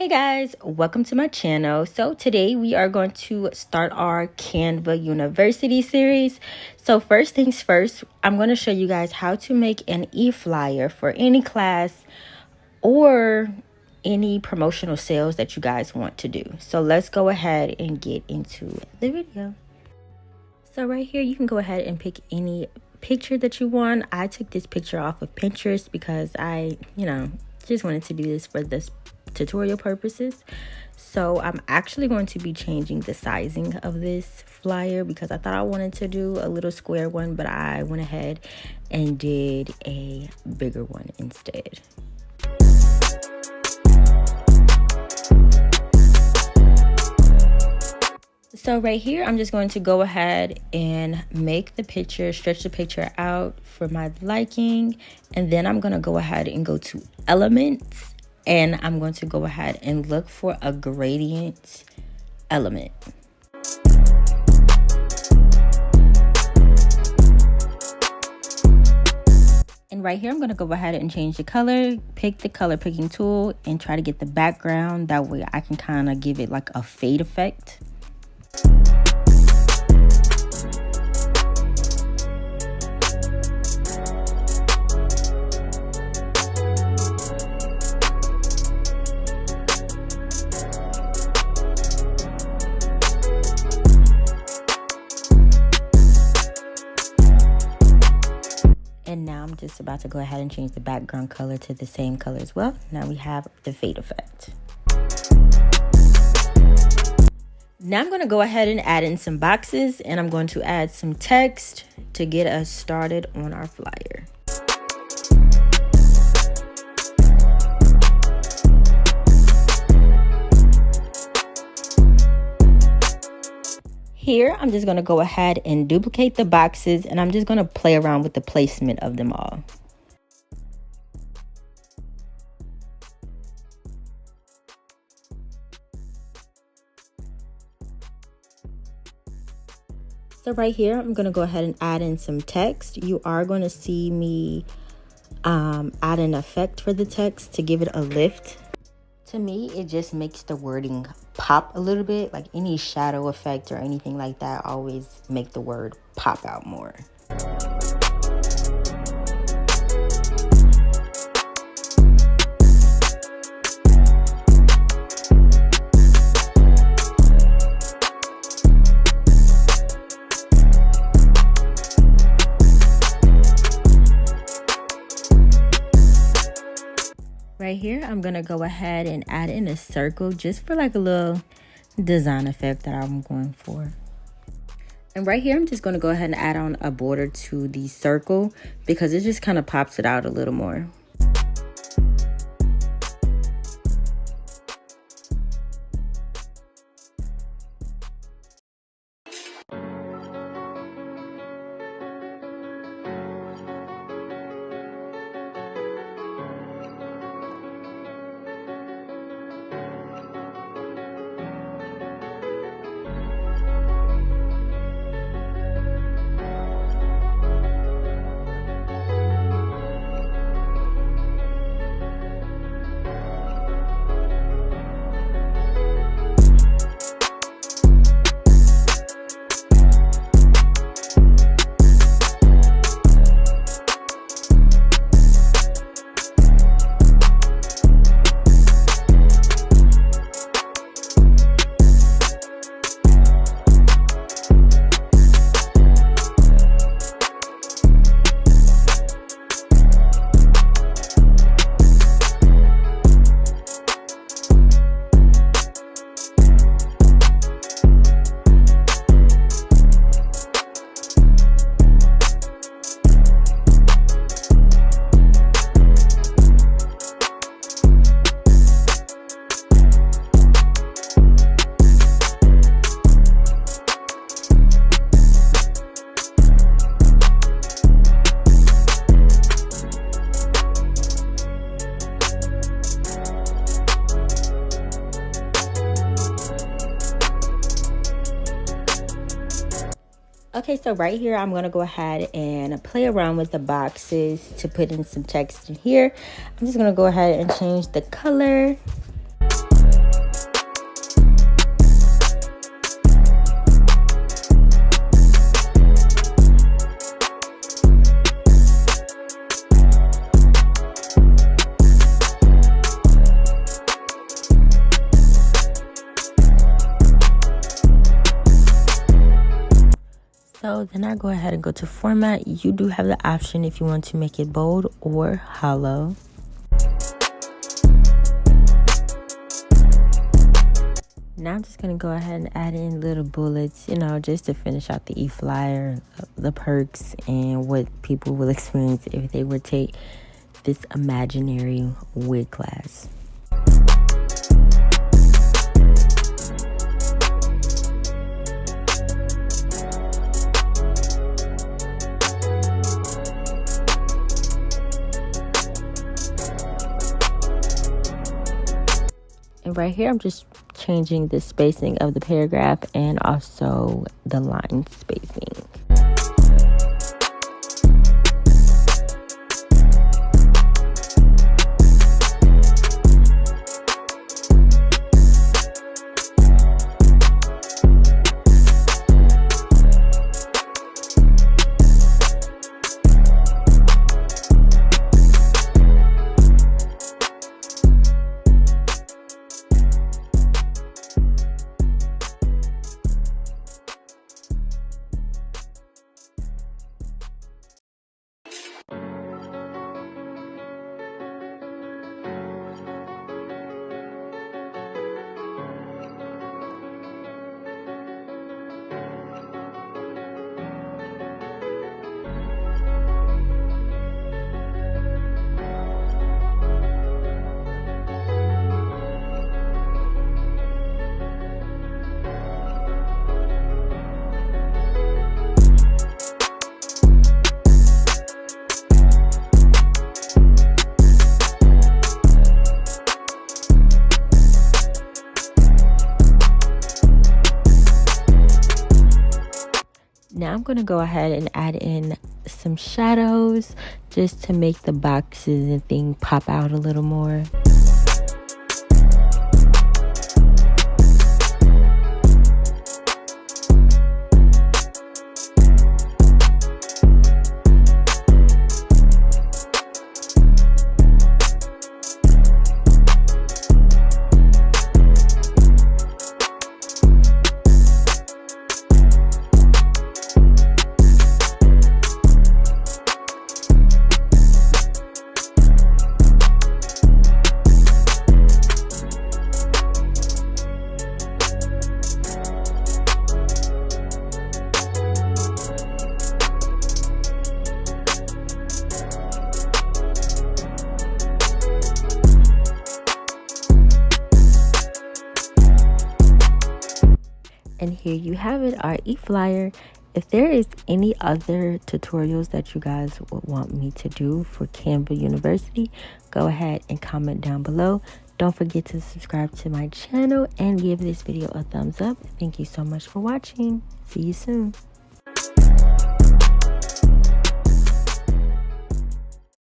Hey guys, welcome to my channel. So today we are going to start our Canva University series. So first things first, I'm going to show you guys how to make an e-flyer for any class or any promotional sales that you guys want to do. So let's go ahead and get into the video. So right here, you can go ahead and pick any picture that you want. I took this picture off of Pinterest because I, just wanted to do this for this tutorial purposes. So I'm actually going to be changing the sizing of this flyer because I thought I wanted to do a little square one, but I went ahead and did a bigger one instead. So right here, I'm just going to go ahead and make the picture, stretch the picture out for my liking. And then I'm going to go ahead and go to elements. And I'm going to go ahead and look for a gradient element. And right here, I'm going to go ahead and change the color, pick the color picking tool, and try to get the background. That way I can kind of give it like a fade effect. And now I'm just about to go ahead and change the background color to the same color as well. Now we have the fade effect. Now I'm going to go ahead and add in some boxes, and I'm going to add some text to get us started on our flyer. Here, I'm just going to go ahead and duplicate the boxes, and I'm just going to play around with the placement of them all. So right here, I'm going to go ahead and add in some text. You are going to see me add an effect for the text to give it a lift. To me, it just makes the wording pop a little bit. Like any shadow effect or anything like that always make the word pop out more. Right here, I'm going to go ahead and add in a circle just for like a little design effect that I'm going for. And right here, I'm just going to go ahead and add on a border to the circle because it just kind of pops it out a little more. Okay, so right here, I'm going to go ahead and play around with the boxes to put in some text in here. I'm just going to go ahead and change the color. So then I go ahead and go to format. You do have the option if you want to make it bold or hollow. Now I'm just going to go ahead and add in little bullets, just to finish out the e-flyer, the perks, and what people will experience if they would take this imaginary wig class. And right here, I'm just changing the spacing of the paragraph and also the line spacing. Now I'm going to go ahead and add in some shadows just to make the boxes and thing pop out a little more. And here you have it, our e-flyer. If there is any other tutorials that you guys would want me to do for Canva University, go ahead and comment down below. Don't forget to subscribe to my channel and give this video a thumbs up. Thank you so much for watching. See you soon.